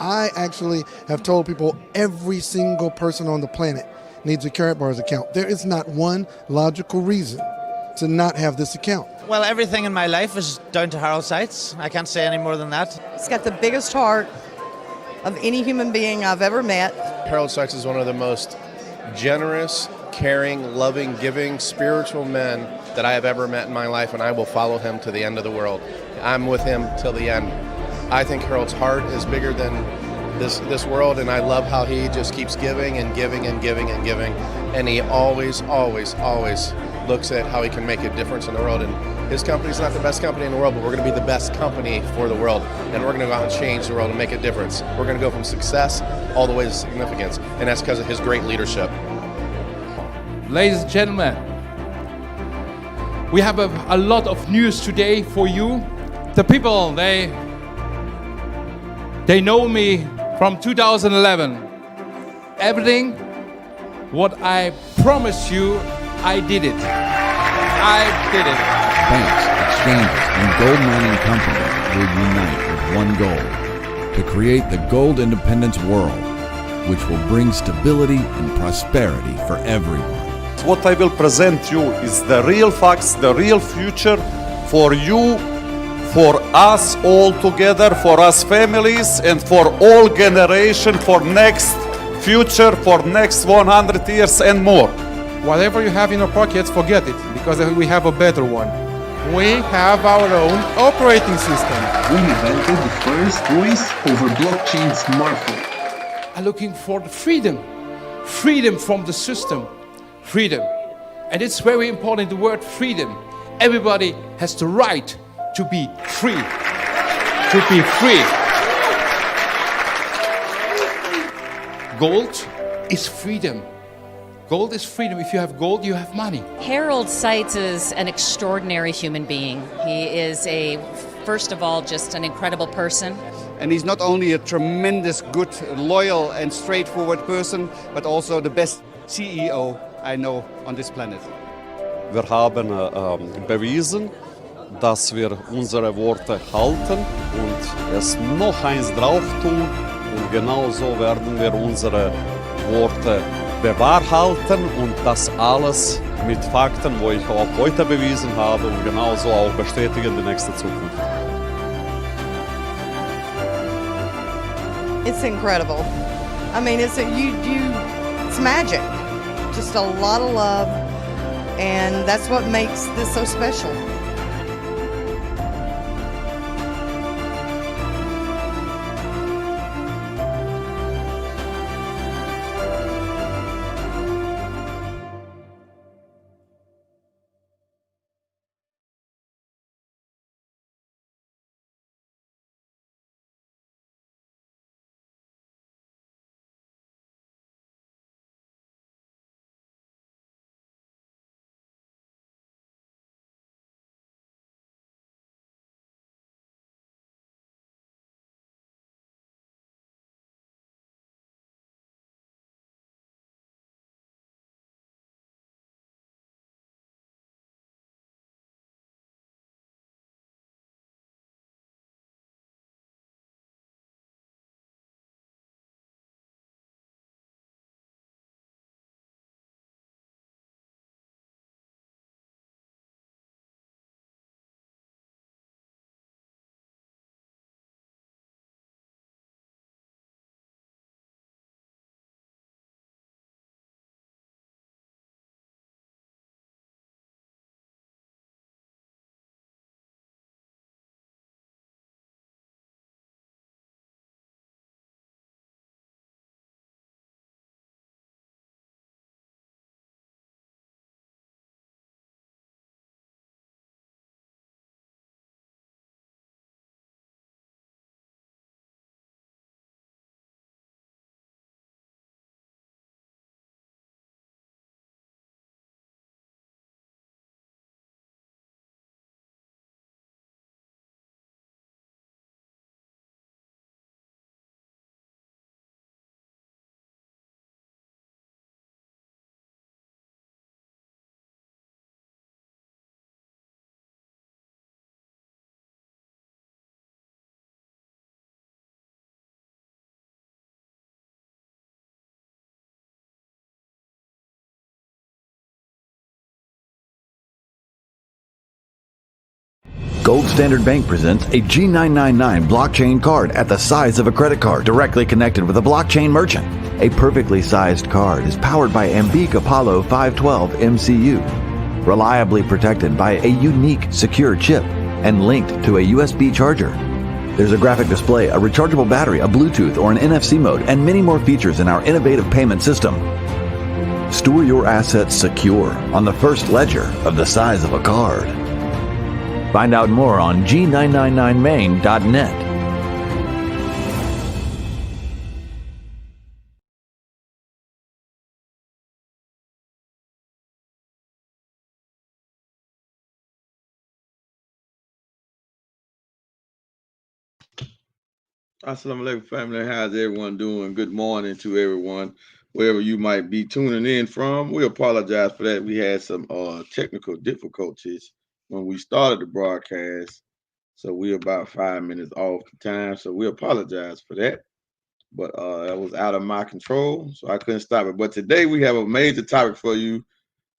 I actually have told people every single person on the planet needs a Karatbars account. There is not one logical reason to not have this account. Well, everything in my life is down to Harold Seitz. I can't say any more than that. He's got the biggest heart of any human being I've ever met. Harold Seitz is one of the most generous, caring, loving, giving, spiritual men that I have ever met in my life, and I will follow him to the end of the world. I'm with him till the end. I think Harold's heart is bigger than this world, and I love how he just keeps giving and giving and giving and giving, and he always, always, always looks at how he can make a difference in the world. And his company's not the best company in the world, but we're going to be the best company for the world, and we're going to go out and change the world and make a difference. We're going to go from success all the way to significance, and that's because of his great leadership. Ladies and gentlemen, we have a lot of news today for you. The people, they know me from 2011. Everything what I promised you, I did it. I did it. Banks, exchanges, and gold mining companies will unite with one goal: to create the gold independence world, which will bring stability and prosperity for everyone. What I will present you is the real facts, the real future for you, for us all together, for us families, and for all generation, for next future, for next 100 years and more. Whatever you have in your pockets, forget it, because we have a better one. We have our own operating system. We invented the first voice over blockchain smartphone. I'm looking for the freedom. Freedom from the system. Freedom. And it's very important, the word freedom. Everybody has the right to be free. To be free. Gold is freedom. Gold is freedom. If you have gold, you have money. Harold Seitz is an extraordinary human being. He is first of all, just an incredible person. And he's not only a tremendous, good, loyal and straightforward person, but also the best CEO I know on this planet. Wir haben bewiesen, dass wir unsere Worte halten und es noch eins drauf tun. Und genau so werden wir unsere Worte bewahrhalten und das alles mit Fakten, wo ich auch heute bewiesen habe und genauso auch bestätigen in der nächsten Zukunft. It's incredible. I mean, it's magic. Just a lot of love, and that's what makes this so special. Gold Standard Bank presents a G999 blockchain card at the size of a credit card, directly connected with a blockchain merchant. A perfectly sized card is powered by Ambiq Apollo 512 MCU, reliably protected by a unique secure chip, and linked to a USB charger. There's a graphic display, a rechargeable battery, a Bluetooth or an NFC mode, and many more features in our innovative payment system. Store your assets secure on the first ledger of the size of a card. Find out more on G999main.net. Assalamu alaikum, family. How's everyone doing? Good morning to everyone, wherever you might be tuning in from. We apologize for that. We had some technical difficulties when we started the broadcast, so we're about 5 minutes off the time. So we apologize for that, but that was out of my control, so I couldn't stop it. But today we have a major topic for you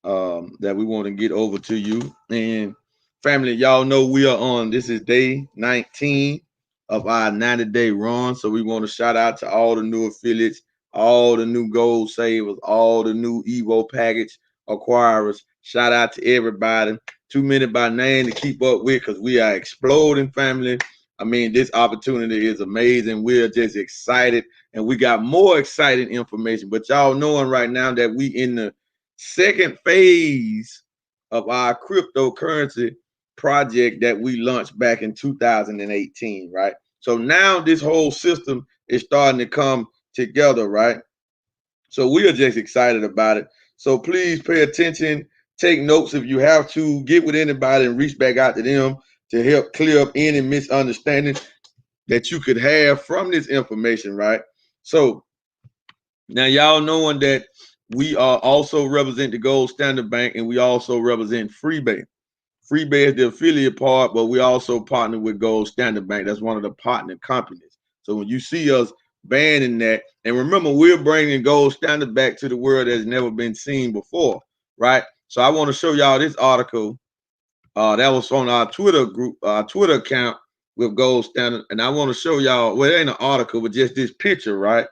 that we want to get over to you. And family, y'all know we are on. This is day 19 of our 90-day run. So we want to shout out to all the new affiliates, all the new gold savers, all the new Evo package acquirers. Shout out to everybody. Too many by name to keep up with because we are exploding, family. I mean, this opportunity is amazing. We're just excited, and we got more exciting information. But y'all knowing right now that we in the second phase of our cryptocurrency project that we launched back in 2018, right? So now this whole system is starting to come together, right? So we are just excited about it. So please pay attention, take notes if you have to, get with anybody and reach back out to them to help clear up any misunderstanding that you could have from this information, right? So now y'all knowing that we are also represent the Gold Standard Bank, and we also represent Freebay. Freebay is the affiliate part, but we also partner with Gold Standard Bank. That's one of the partner companies. So when you see us banning that, and remember, we're bringing Gold Standard back to the world that's never been seen before, right? So I want to show y'all this article that was on our Twitter group, our Twitter account with Gold Standard, and I want to show y'all. Well, it ain't an article, but just this picture, right?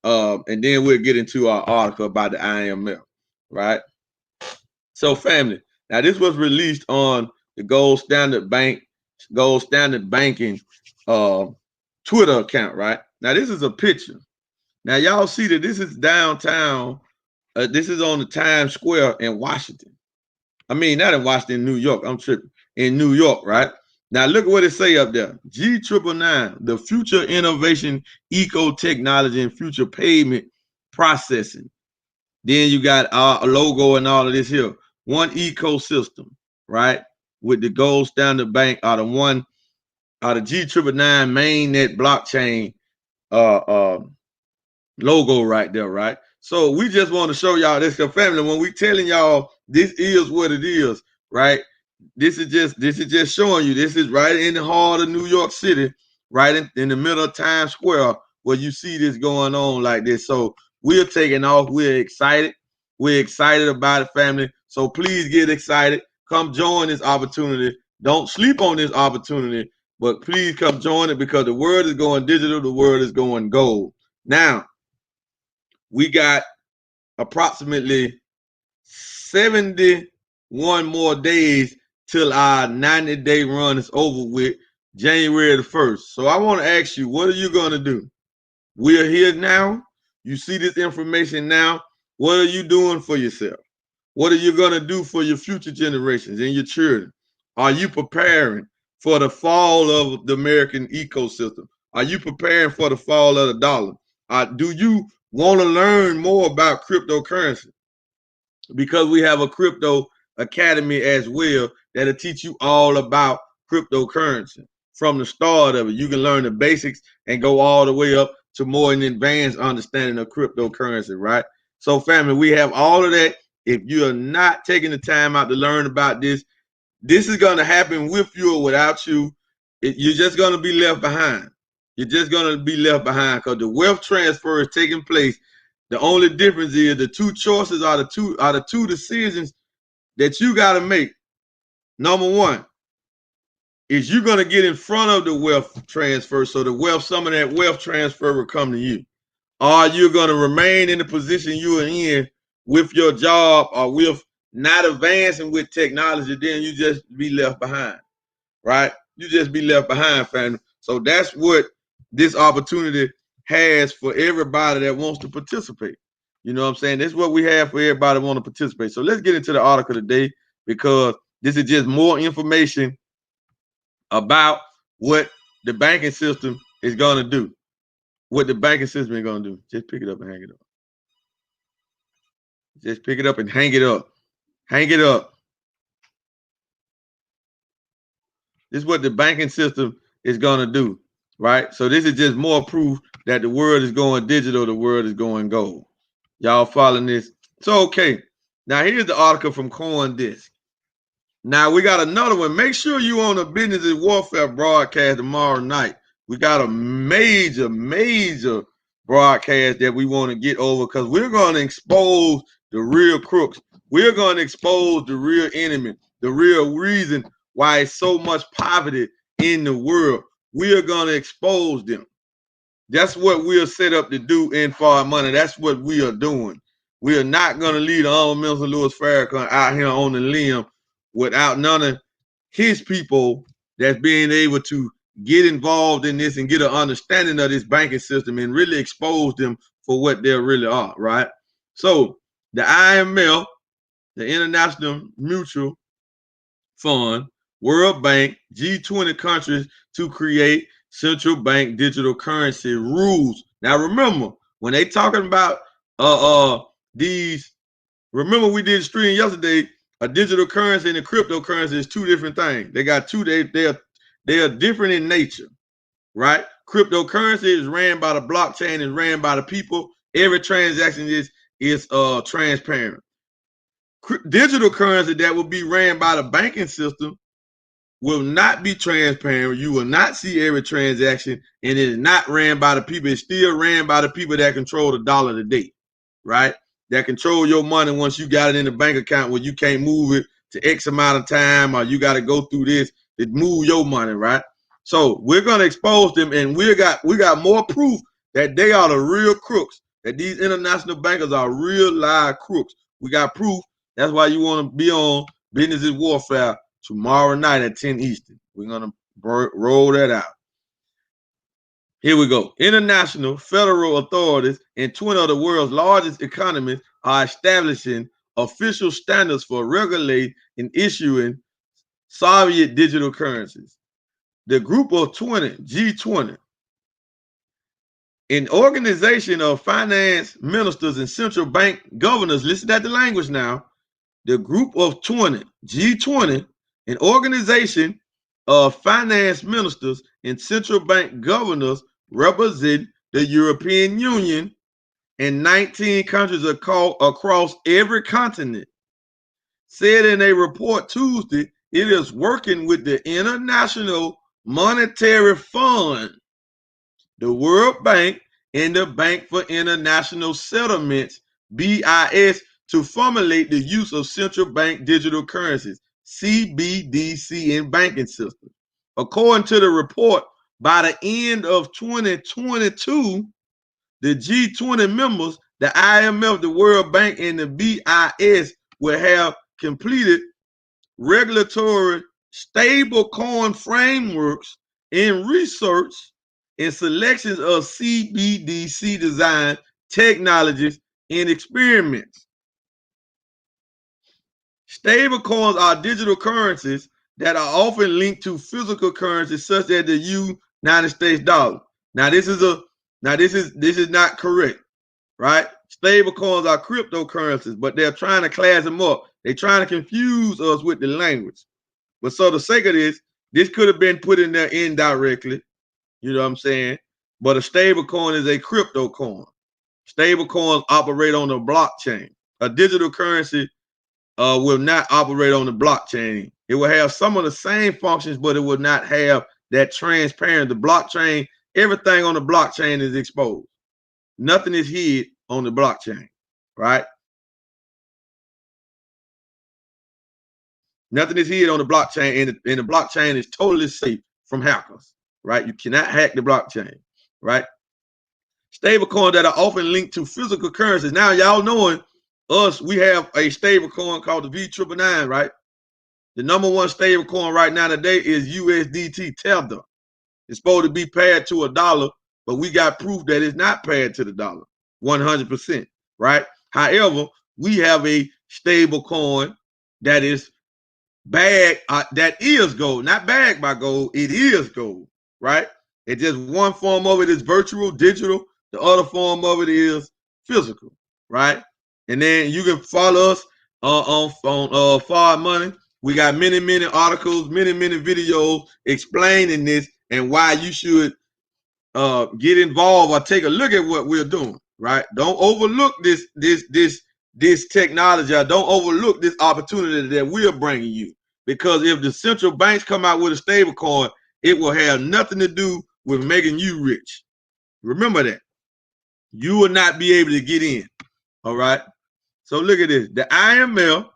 And then we'll get into our article about the IMF, right? So, family, now this was released on the Gold Standard Banking Twitter account, right? Now this is a picture. Now y'all see that this is downtown. This is on the Times Square in Washington. I mean, not in Washington, New York. I'm tripping. In New York, right? Now look at what it say up there. G999, the future innovation, eco technology, and future payment processing. Then you got our logo and all of this here. One ecosystem, right? With the Gold Standard Bank or the G999 mainnet blockchain logo right there, right? So we just want to show y'all this, family. When we telling y'all this is what it is, right? This is just showing you. This is right in the heart of New York City, right in the middle of Times Square, where you see this going on like this. So we're taking off. We're excited. We're excited about it, family. So please get excited. Come join this opportunity. Don't sleep on this opportunity, but please come join it because the world is going digital. The world is going gold. Now, we got approximately 71 more days till our 90-day run is over with, January the 1st. So I want to ask you, what are you going to do? We are here now. You see this information now. What are you doing for yourself? What are you going to do for your future generations and your children? Are you preparing for the fall of the American ecosystem? Are you preparing for the fall of the dollar? Do you want to learn more about cryptocurrency? Because we have a crypto academy as well that'll teach you all about cryptocurrency from the start of it. You can learn the basics and go all the way up to more an advanced understanding of cryptocurrency, right? So, family, we have all of that. If you are not taking the time out to learn about this, this is going to happen with you or without you. You're just going to be left behind. You're just going to be left behind because the wealth transfer is taking place. The only difference is the two choices are the two decisions that you got to make. Number one, is you're going to get in front of the wealth transfer, so the wealth, some of that wealth transfer will come to you. Or you're going to remain in the position you are in with your job or with not advancing with technology, then you just be left behind, right? You just be left behind, family. So that's what this opportunity has for everybody that wants to participate. You know what I'm saying? That's what we have for everybody that want to participate. So let's get into the article today, because this is just more information about what the banking system is going to do. What the banking system is going to do. Just pick it up and hang it up. Just pick it up and hang it up. Hang it up. This is what the banking system is going to do, right? So this is just more proof that the world is going digital, the world is going gold. Y'all following this? So, okay. Now, here's the article from CoinDesk. Now, we got another one. Make sure you on the Business and Warfare broadcast tomorrow night. We got a major broadcast that we want to get over, because we're going to expose the real crooks. We're going to expose the real enemy, the real reason why it's so much poverty in the world. We are going to expose them. That's what we are set up to do in Far Money. That's what we are doing. We are not going to leave the Honorable Minister Louis Farrakhan out here on the limb without none of his people that's being able to get involved in this and get an understanding of this banking system and really expose them for what they really are, right? So the IMF, the International Mutual Fund, World Bank, G20 countries to create central bank digital currency rules. Now remember, when they talking about these, remember we did a stream yesterday, a digital currency and a cryptocurrency is two different things. They got two, they are different in nature, right? Cryptocurrency is ran by the blockchain, is ran by the people. Every transaction is transparent. Digital currency that will be ran by the banking system will not be transparent. You will not see every transaction, and it is not ran by the people. It's still ran by the people that control the dollar today, right? That control your money once you got it in the bank account, where you can't move it to X amount of time, or you got to go through this to move your money, right? So we're gonna expose them, and we got more proof that they are the real crooks, that these international bankers are real live crooks. We got proof. That's why you want to be on Business is Warfare tomorrow night at 10 Eastern. We're going to roll that out. Here we go. International federal authorities in 20 of the world's largest economies are establishing official standards for regulating and issuing Soviet digital currencies. The Group of 20, G20, an organization of finance ministers and central bank governors, listen to the language now. The Group of 20, G20, an organization of finance ministers and central bank governors represent the European Union and 19 countries across every continent, said in a report Tuesday it is working with the International Monetary Fund, the World Bank, and the Bank for International Settlements, BIS, to formulate the use of central bank digital currencies, CBDC, in banking systems. According to the report, by the end of 2022, the G20 members, the IMF, the World Bank, and the BIS will have completed regulatory stablecoin frameworks in research and selections of CBDC design technologies and experiments. Stablecoins are digital currencies that are often linked to physical currencies such as the United States dollar. Now this is not correct, right? Stablecoins are cryptocurrencies, but they're trying to class them up. They're trying to confuse us with the language. But so the sake of this could have been put in there indirectly, you know what I'm saying? But a stablecoin is a crypto coin. Stablecoins operate on the blockchain. A digital currency will not operate on the blockchain. It will have some of the same functions, but it will not have that transparent. The blockchain, everything on the blockchain is exposed. Nothing is hid on the blockchain, right? Nothing is hid on the blockchain, and the blockchain is totally safe from hackers, right? You cannot hack the blockchain, right? Stable coins that are often linked to physical currencies. Now, y'all knowing us, we have a stable coin called the V999, right? The number one stable coin right now today is USDT Tether. It's supposed to be paired to $1, but we got proof that it's not paired to the dollar 100%, right? However, we have a stable coin that is bagged, that is gold, not bagged by gold. It is gold, right? It's just one form of it is virtual, digital. The other form of it is physical, right? And then you can follow us on Far Money. We got many articles, many videos explaining this and why you should get involved or take a look at what we're doing, right? Don't overlook this technology, or don't overlook this opportunity that we're bringing you, because if the central banks come out with a stable coin, it will have nothing to do with making you rich. Remember that. You will not be able to get in, all right? So look at this. The IMF,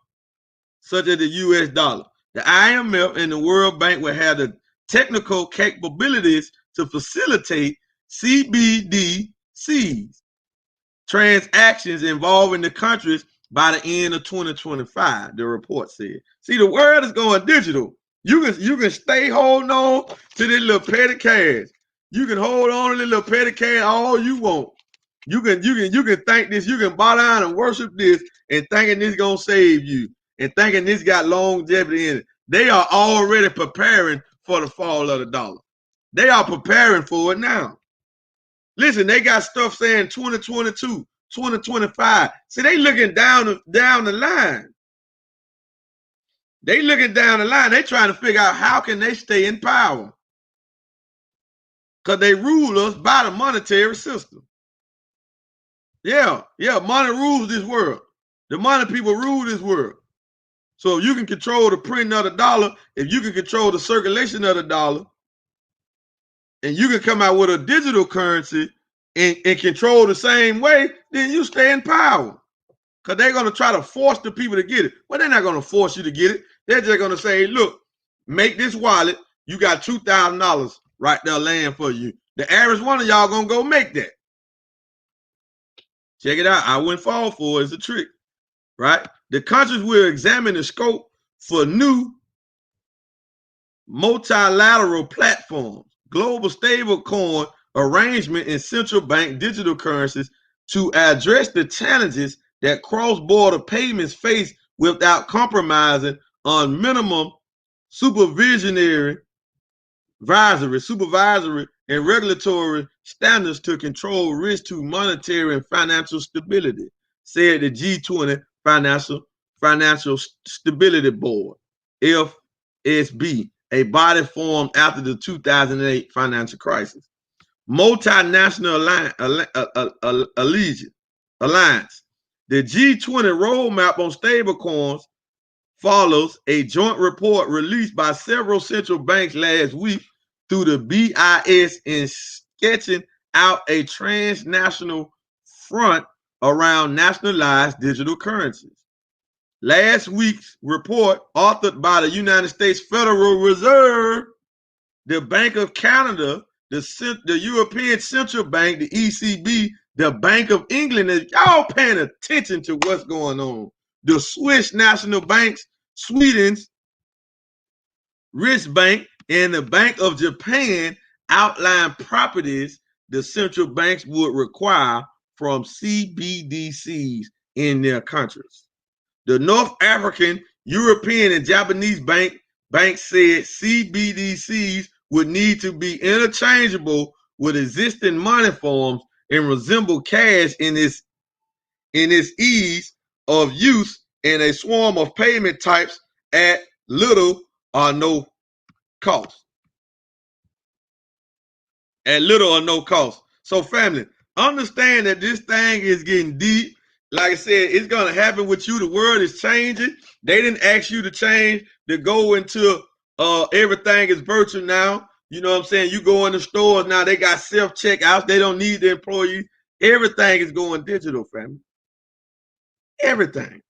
such as the US dollar, the IMF and the World Bank will have the technical capabilities to facilitate CBDCs, transactions involving the countries by the end of 2025, the report said. See, the world is going digital. You can stay holding on to this little petty cash. You can hold on to this little petty cash all you want. You can think this, you can bow down and worship this and thinking this gonna save you and thinking this got longevity in it. They are already preparing for the fall of the dollar. They are preparing for it now. Listen, they got stuff saying 2022, 2025. See, they looking down the line. They looking down the line. They trying to figure out how can they stay in power. Because they rule us by the monetary system. Yeah, money rules this world. The money people rule this world. So if you can control the printing of the dollar, if you can control the circulation of the dollar, and you can come out with a digital currency and control the same way, then you stay in power. Because they're going to try to force the people to get it. Well, they're not going to force you to get it. They're just going to say, look, make this wallet. You got $2,000 right there laying for you. The average one of y'all going to go make that. Check it out. I wouldn't fall for it. It's a trick, right? The countries will examine the scope for new multilateral platforms, global stablecoin arrangement, and central bank digital currencies to address the challenges that cross-border payments face without compromising on minimum supervisory and regulatory standards to control risk to monetary and financial stability, said the G20 Financial Stability Board, FSB, a body formed after the 2008 financial crisis. Multinational alliance. The G20 roadmap on stablecoins follows a joint report released by several central banks last week through the BIS in sketching out a transnational front around nationalized digital currencies. Last week's report, authored by the United States Federal Reserve, the Bank of Canada, the European Central Bank, the ECB, the Bank of England, is y'all paying attention to what's going on. The Swiss National Banks, Sweden's Riksbank, and the Bank of Japan outline properties the central banks would require from CBDCs in their countries. The North African, European, and Japanese banks said CBDCs would need to be interchangeable with existing money forms and resemble cash in its ease of use and a swarm of payment types at little or no cost. At little or no cost. So family, understand that this thing is getting deep. Like I said, it's going to happen with you. The world is changing. They didn't ask you to change, to go into everything is virtual now. You know what I'm saying? You go in the stores now, they got self-checkouts. They don't need the employees. Everything is going digital, family. Everything.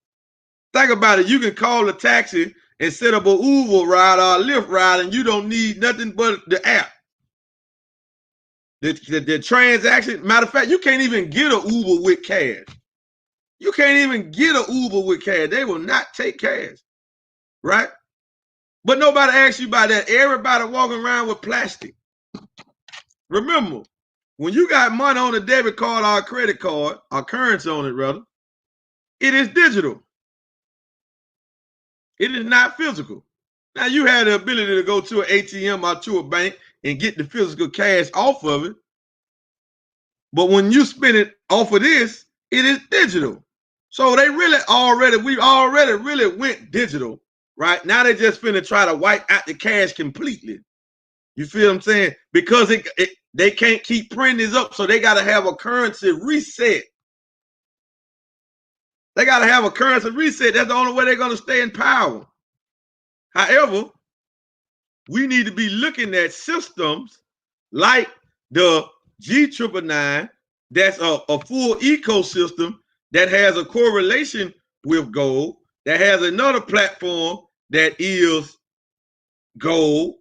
Think about it. You can call a taxi and set up a Uber ride or a Lyft ride, and you don't need nothing but the app. The transaction, matter of fact, you can't even get an Uber with cash. You can't even get an Uber with cash. They will not take cash, right? But nobody asks you about that. Everybody walking around with plastic. Remember, when you got money on a debit card or a credit card, or currency on it rather, it is digital. It is not physical. Now, you have the ability to go to an ATM or to a bank and get the physical cash off of it. But when you spend it off of this, it is digital. So we already really went digital, right? Now they just finna try to wipe out the cash completely. You feel what I'm saying? Because they can't keep printing this up, so they got to have a currency reset. They got to have a currency reset. That's the only way they're going to stay in power. However, we need to be looking at systems like the G999, that's a full ecosystem that has a correlation with gold, that has another platform that is gold,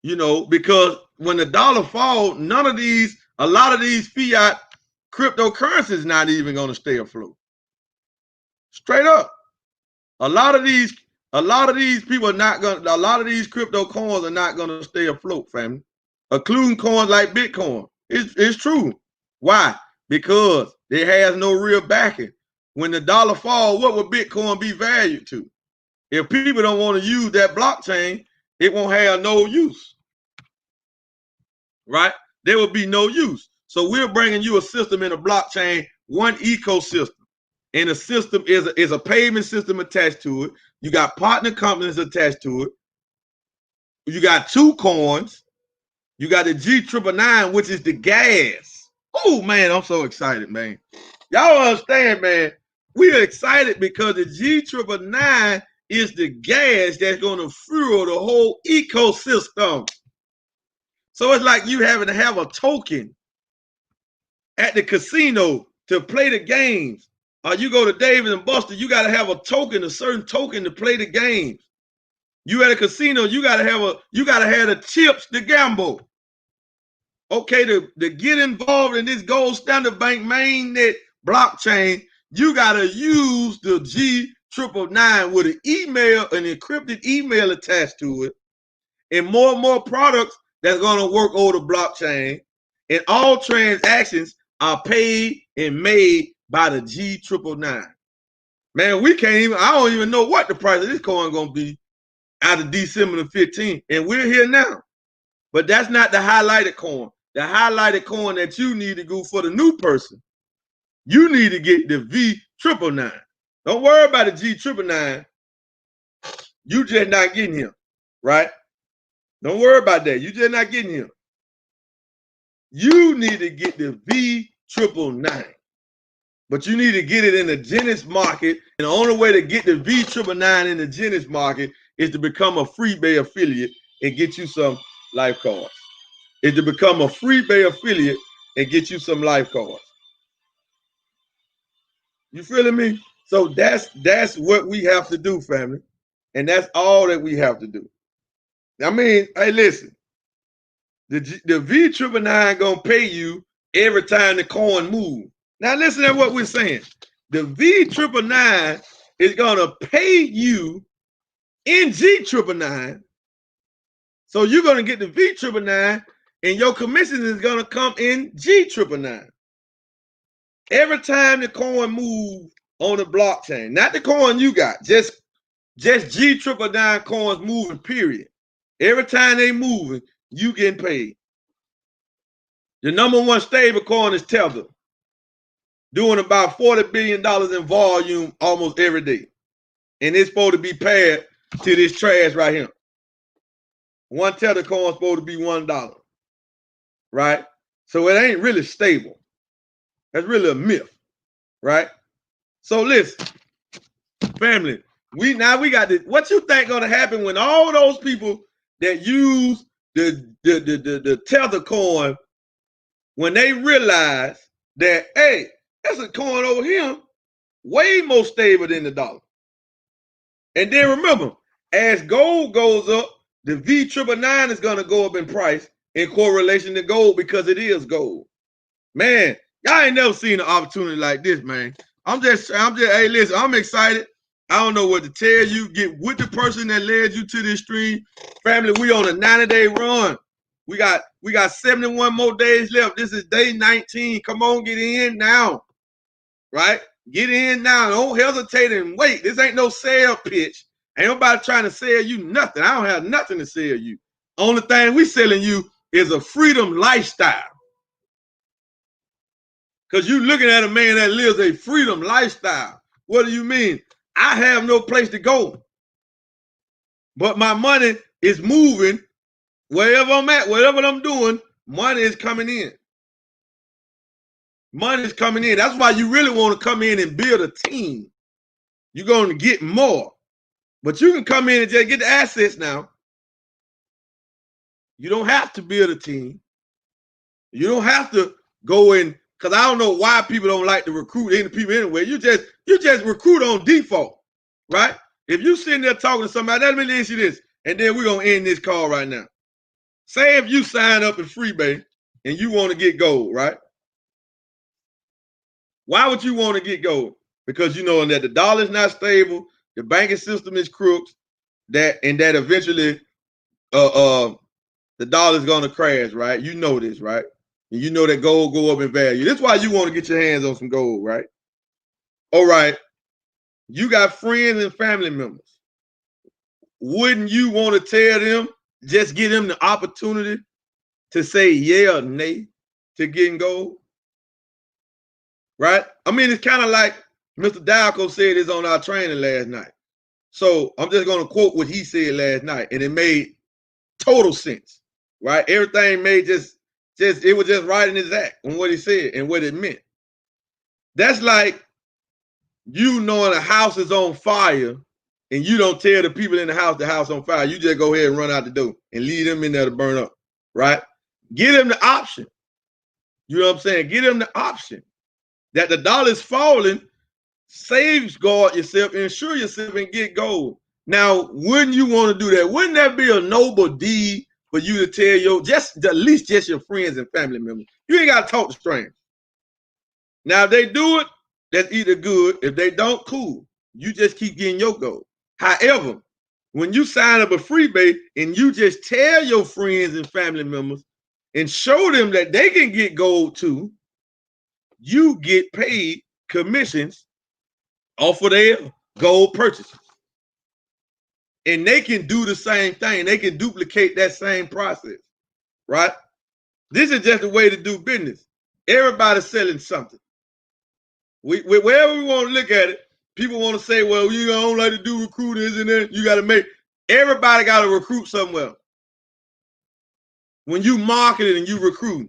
because when the dollar falls, a lot of these fiat cryptocurrencies not even going to stay afloat. Straight up. A lot of these people are not going to, a lot of these crypto coins are not going to stay afloat, family. Including coins like Bitcoin. It's true. Why? Because it has no real backing. When the dollar falls, what would Bitcoin be valued to? If people don't want to use that blockchain, it won't have no use. Right? There will be no use. So we're bringing you a system in a blockchain, one ecosystem. And the system is a payment system attached to it. You got partner companies attached to it. You got two coins. You got the G999, which is the gas. Oh, man, I'm so excited, man. Y'all understand, man. We are excited because the G999 is the gas that's going to fuel the whole ecosystem. So it's like you having to have a token at the casino to play the games. Or you go to David and Buster, you got to have a certain token to play the games. You at a casino, you got to have the chips to gamble. Okay, to get involved in this gold standard bank mainnet blockchain, you got to use the G999 with an encrypted email attached to it, and more products that's going to work over the blockchain. And all transactions are paid and made by the G999. Man, I don't even know what the price of this coin going to be out of December the 15th. And we're here now. But that's not the highlighted coin. The highlighted coin that you need to go for the new person. You need to get the V999. Don't worry about the G999. You just not getting him, right? Don't worry about that. You just not getting him. You need to get the V999. But you need to get it in the Genesis market. And the only way to get the V999 in the Genesis market is to become a FreeBay affiliate and get you some life cards. Is to become a FreeBay affiliate and get you some life cards. You feeling me? So that's what we have to do, family. And that's all that we have to do. I mean, hey, listen. The V999 gonna pay you every time the coin moves. Now listen to what we're saying. The V999 is gonna pay you in G999. So you're gonna get the V999, and your commission is gonna come in G999. Every time the coin moves on the blockchain, not the coin you got, just G999 coins moving, period. Every time they moving, you getting paid. The number one stable coin is Tether, doing about $40 billion in volume almost every day. And it's supposed to be paired to this trash right here. One Tether coin is supposed to be $1, right? So it ain't really stable. That's really a myth, right? So listen, family, we got this. What you think gonna happen when all those people that use the Tether coin, when they realize that, hey, that's a coin over here way more stable than the dollar. And then remember, As gold goes up, the V999 is going to go up in price in correlation to gold because it is gold. Man, y'all ain't never seen an opportunity like this, man. Hey, listen, I'm excited. I don't know what to tell you. Get with the person that led you to this stream. Family, we on a 90-day run. We got 71 more days left. This is day 19. Come on, get in now. Right? Get in now. Don't hesitate and wait. This ain't no sale pitch. Ain't nobody trying to sell you nothing. I don't have nothing to sell you. Only thing we selling you is a freedom lifestyle. Because you looking at a man that lives a freedom lifestyle. What do you mean? I have no place to go. But my money is moving wherever I'm at, whatever I'm doing, money is coming in. Money is coming in. That's why you really want to come in and build a team. You're going to get more. But you can come in and just get the assets now. You don't have to build a team. You don't have to go in, because I don't know why people don't like to recruit any people anyway. You just recruit on default, right? If you sitting there talking to somebody, let me ask you this, and then we're going to end this call right now. Say if you sign up in Freebay and you want to get gold, right? Why would you want to get gold? Because you know that the dollar is not stable, the banking system is crooks, that eventually the dollar is going to crash, right? You know this, right? And you know that gold go up in value. That's why you want to get your hands on some gold, right? All right. You got friends and family members. Wouldn't you want to tell them, just give them the opportunity to say yeah or nay to getting gold? Right? I mean, it's kind of like Mr. Dalco said this on our training last night. So I'm just going to quote what he said last night, and it made total sense, right? Everything made it was just right in his act on what he said and what it meant. That's like you knowing a house is on fire and you don't tell the people in the house on fire. You just go ahead and run out the door and leave them in there to burn up, right? Give them the option. You know what I'm saying? Give them the option that the dollar's falling, safeguard yourself, insure yourself, and get gold. Now, wouldn't you want to do that? Wouldn't that be a noble deed for you to tell at least your friends and family members? You ain't got to talk to strangers. Now, if they do it, that's either good. If they don't, cool. You just keep getting your gold. However, when you sign up a Freebay and you just tell your friends and family members and show them that they can get gold too, you get paid commissions off of their gold purchases. And they can do the same thing. They can duplicate that same process, right? This is just a way to do business. Everybody's selling something. Wherever we want to look at it, people want to say, well, you don't like to do recruiters and then you got to make, everybody got to recruit somewhere. When you market it and you recruit,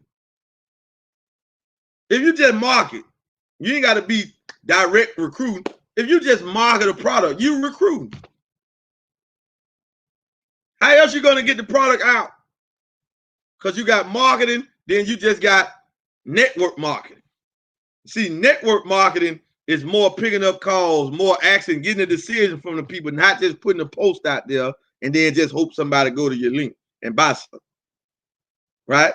if you just market, you ain't got to be direct recruiting. If you just market a product, you recruit. How else you going to get the product out? Because you got marketing, then you just got network marketing. See, network marketing is more picking up calls, more action, getting a decision from the people, not just putting a post out there and then just hope somebody go to your link and buy stuff. Right?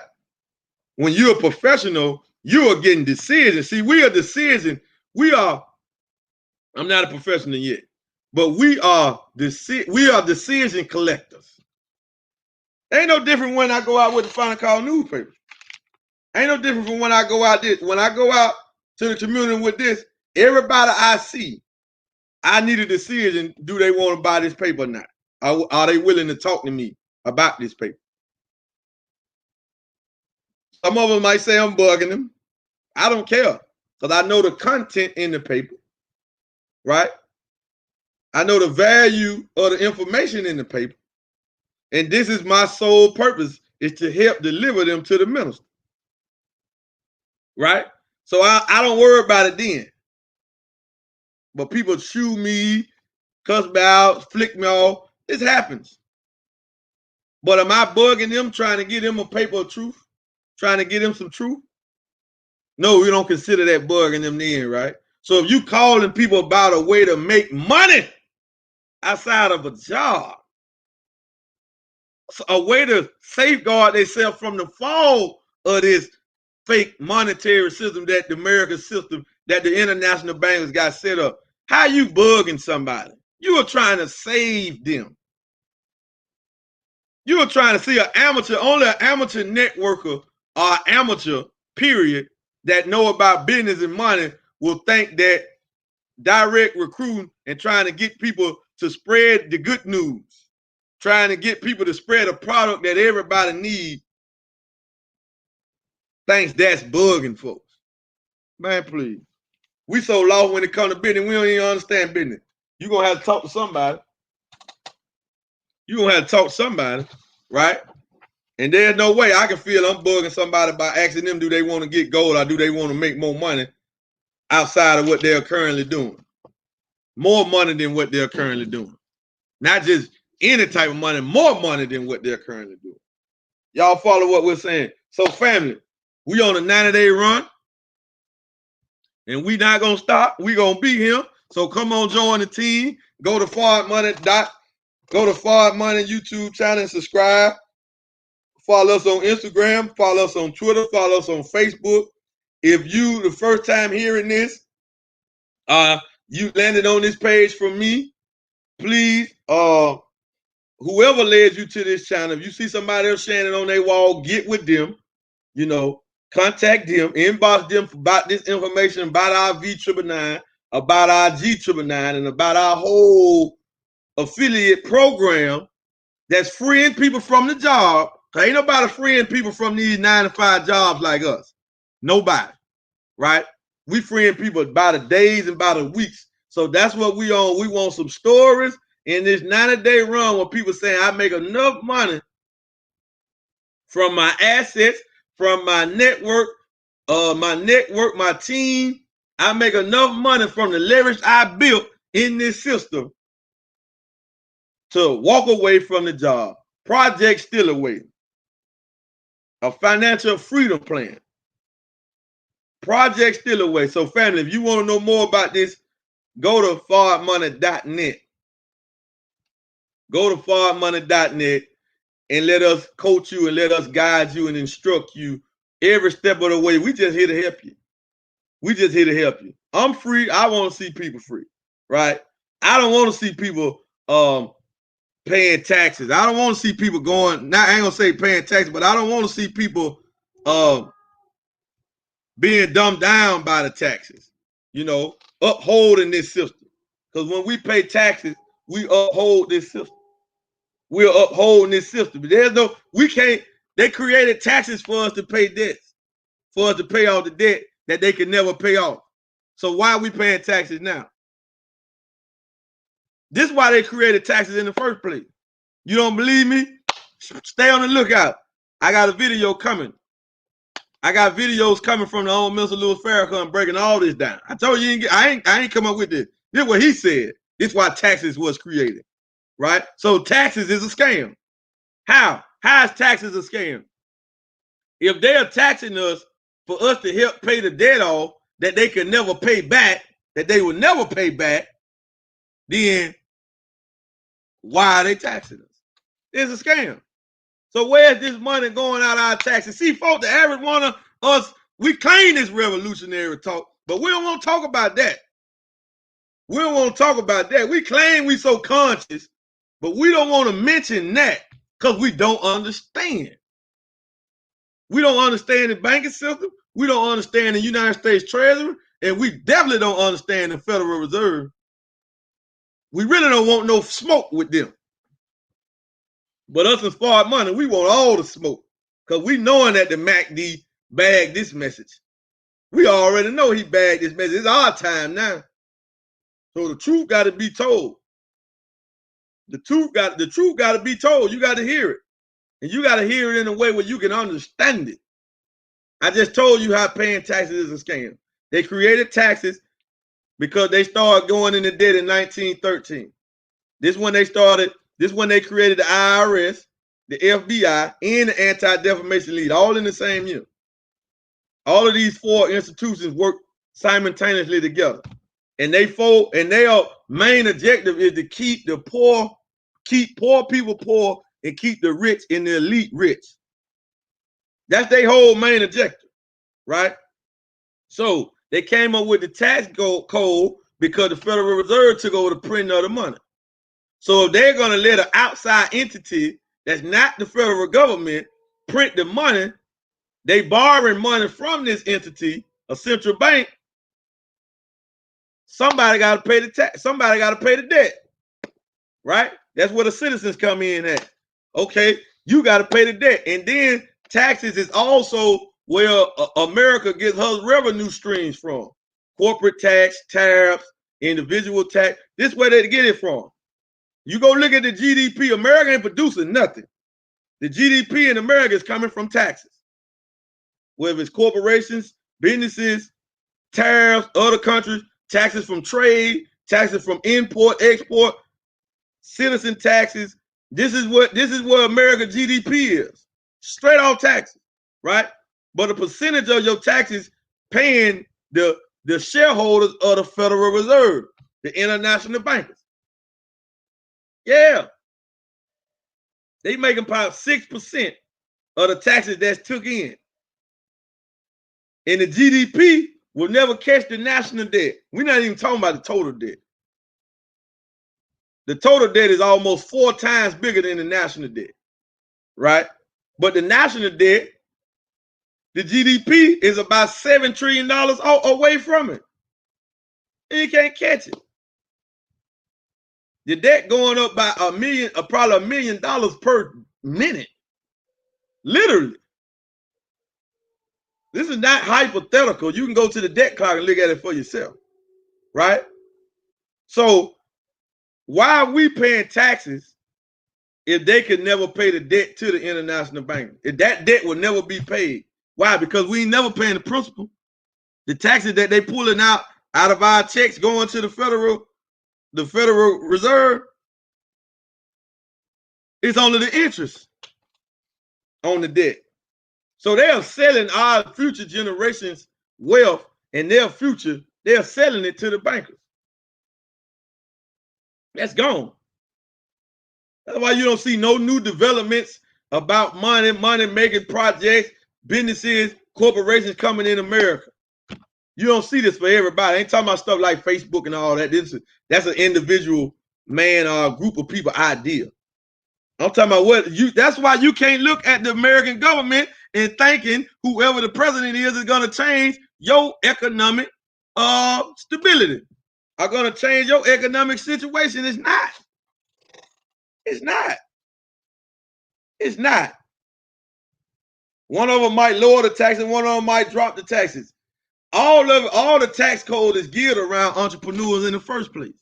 When you're a professional, you are getting decisions. See, we are decision. I'm not a professional yet, but we are decision collectors. Ain't no different when I go out with the Final Call newspaper. Ain't no different from when I go out this. When I go out to the community with this, everybody I see, I need a decision. Do they want to buy this paper or not? Are they willing to talk to me about this paper? Some of them might say I'm bugging them. I don't care because I know the content in the paper, right? I know the value of the information in the paper. And this is my sole purpose, is to help deliver them to the minister. Right? So I don't worry about it then. But people chew me, cuss me out, flick me off. This happens. But am I bugging them, trying to get them a paper of truth? Trying to get them some truth? No, we don't consider that bugging them then, right? So if you calling people about a way to make money outside of a job, a way to safeguard themselves from the fall of this fake monetary system that the American system that the international bankers got set up. How you bugging somebody? You are trying to save them. You are trying to see an amateur, only an amateur networker or amateur, period, that know about business and money will think that direct recruiting and trying to get people to spread the good news, trying to get people to spread a product that everybody needs, thinks that's bugging folks. Man, please. We so lost when it comes to business, we don't even understand business. You're going to have to talk to somebody. You're going to have to talk to somebody, right? And there's no way I can feel I'm bugging somebody by asking them, do they want to get gold or do they want to make more money outside of what they're currently doing? More money than what they're currently doing. Not just any type of money, more money than what they're currently doing. Y'all follow what we're saying? So family, we on a 90-day run and we not going to stop. We going to be here. So come on, join the team. Go to Forward Money YouTube channel and subscribe. Follow us on Instagram. Follow us on Twitter. Follow us on Facebook. If you the first time hearing this, you landed on this page from me, please, whoever led you to this channel, if you see somebody else sharing it on their wall, get with them, contact them, inbox them about this information, about our V999, about our G999, and about our whole affiliate program that's freeing people from the job. Ain't nobody freeing people from these 9-to-5 jobs like us. Nobody, right? We freeing people by the days and by the weeks. So that's what we on. We want some stories in this 90-day run where people saying I make enough money from my assets, from my network, my team. I make enough money from the leverage I built in this system to walk away from the job. Project still away. A financial freedom plan. Project still away. So family, if you want to know more about this, go to forwardmoney.net. Go to forwardmoney.net and let us coach you and let us guide you and instruct you every step of the way. We just here to help you. We just here to help you. I'm free. I want to see people free, right? I don't want to see people paying taxes. I don't want to see people going, I ain't gonna say paying taxes, but I don't want to see people being dumbed down by the taxes, upholding this system. Because when we pay taxes, we uphold this system. We're upholding this system. They created taxes for us to pay debts, for us to pay off the debt that they can never pay off. So why are we paying taxes now? This is why they created taxes in the first place. You don't believe me? Stay on the lookout. I got a video coming. I got videos coming from the old Mr. Louis Farrakhan breaking all this down. I told you, I ain't come up with this. This is what he said. This is why taxes was created, right? So taxes is a scam. How? How is taxes a scam? If they are taxing us for us to help pay the debt off that they can never pay back, that they will never pay back, then why are they taxing us? It's a scam. So where's this money going out of our taxes? See, folks, the average one of us, we claim this revolutionary talk, but we don't want to talk about that. We don't want to talk about that. We claim we so conscious, but we don't want to mention that because we don't understand. We don't understand the banking system. We don't understand the United States Treasury, and we definitely don't understand the Federal Reserve. We really don't want no smoke with them. But us in Forward Money, we want all the smoke because we knowing that the MACD bagged this message. We already know he bagged this message. It's our time now. So the truth got to be told. The truth got to be told. You got to hear it. And you got to hear it in a way where you can understand it. I just told you how paying taxes is a scam. They created taxes because they started going into debt in 1913. This when they created the IRS, the FBI, and the Anti-Defamation League, all in the same year. All of these four institutions work simultaneously together. And their main objective is to keep poor people poor and keep the rich and the elite rich. That's their whole main objective, right? So they came up with the tax code because the Federal Reserve took over the printing of the money. So if they're going to let an outside entity that's not the federal government print the money, they borrowing money from this entity, a central bank. Somebody got to pay the tax. Somebody got to pay the debt, right? That's where the citizens come in at. Okay, you got to pay the debt, and then taxes is also where America gets her revenue streams from: corporate tax, tariffs, individual tax. This is where they get it from. You go look at the GDP. America ain't producing nothing. The GDP in America is coming from taxes, whether it's corporations, businesses, tariffs, other countries, taxes from trade, taxes from import, export, citizen taxes. This is what America GDP is. Straight off taxes, right? But a percentage of your taxes paying the shareholders of the Federal Reserve, the international bankers. Yeah. They making about 6% of the taxes that's took in. And the GDP will never catch the national debt. We're not even talking about the total debt. The total debt is almost 4 times bigger than the national debt, right? But the national debt, the GDP is about $7 trillion away from it. And you can't catch it. The debt going up by probably $1 million per minute. Literally. This is not hypothetical. You can go to the debt clock and look at it for yourself, right? So why are we paying taxes if they could never pay the debt to the international bank? If that debt will never be paid. Why? Because we ain't never paying the principal. The taxes that they pulling out of our checks going to the Federal Reserve, it's only the interest on the debt. So they are selling our future generations' wealth and their future. They're selling it to the bankers. That's gone. That's why you don't see no new developments about money-making projects, businesses, corporations coming in America. You don't see this for everybody. I ain't talking about stuff like Facebook and all that. That's an individual man or group of people idea. I'm talking about that's why you can't look at the American government and thinking whoever the president is going to change your economic stability. Are going to change your economic situation. It's not. It's not. It's not. One of them might lower the taxes, one of them might drop the taxes. All the tax code is geared around entrepreneurs in the first place.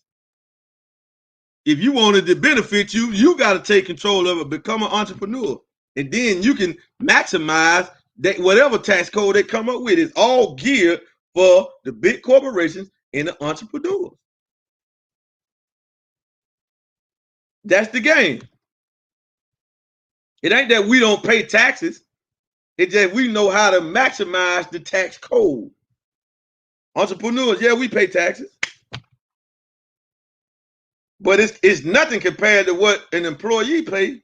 If you wanted to benefit you, you got to take control of it, become an entrepreneur. And then you can maximize that whatever tax code they come up with is all geared for the big corporations and the entrepreneurs. That's the game. It ain't that we don't pay taxes. It's that we know how to maximize the tax code. Entrepreneurs, yeah, we pay taxes. But it's nothing compared to what an employee pays.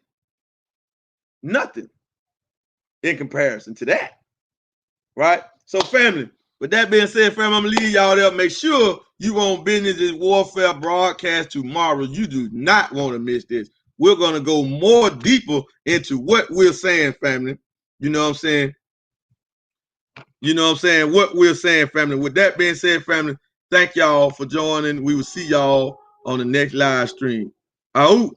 Nothing in comparison to that. Right? So family, with that being said, family, I'm going to leave y'all there. Make sure you on Business is Warfare broadcast tomorrow. You do not want to miss this. We're going to go more deeper into what we're saying, family. You know what I'm saying? You know what I'm saying? What we're saying, family. With that being said, family, thank y'all for joining. We will see y'all on the next live stream. Out.